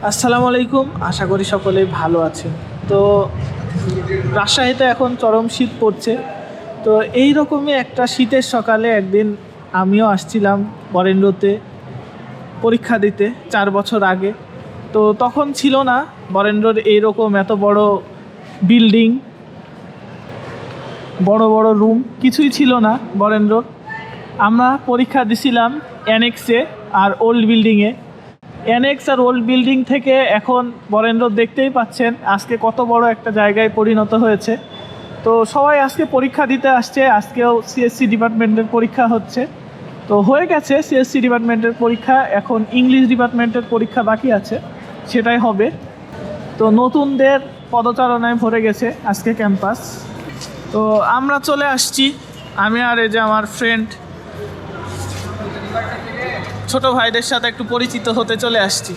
আসসালামু আলাইকুম, আশা করি সকলেই ভালো আছেন। তো রাজশাহীতে এখন চরম শীত পড়ছে। তো এই রকমই একটা শীতের সকালে একদিন আমিও আসছিলাম বরেন্দ্রতে পরীক্ষা দিতে 4 বছর আগে। তো তখন ছিল না বরেন্দ্রর এইরকম এত বড় বিল্ডিং, বড় বড় রুম, কিছুই ছিল না বরেন্দ্রর। আমরা পরীক্ষা দিছিলাম অ্যানেক্সে আর ওল্ড বিল্ডিংয়ে। অ্যানেক্স আর ওল্ড বিল্ডিং থেকে এখন বরেন্দ্র দেখতেই পাচ্ছেন আজকে কত বড় একটা জায়গায় পরিণত হয়েছে। তো সবাই আজকে পরীক্ষা দিতে আসছে। আজকেও সিএসসি ডিপার্টমেন্টের পরীক্ষা হচ্ছে। তো হয়ে গেছে সিএসসি ডিপার্টমেন্টের পরীক্ষা, এখন ইংলিশ ডিপার্টমেন্টের পরীক্ষা বাকি আছে, সেটাই হবে। তো নতুনদের পদচারণায় ভরে গেছে আজকে ক্যাম্পাস। তো আমরা চলে আসছি, আমি আর এই যে আমার ফ্রেন্ড ছোট ভাইদের সাথে একটু পরিচিত হতে চলে আসছি।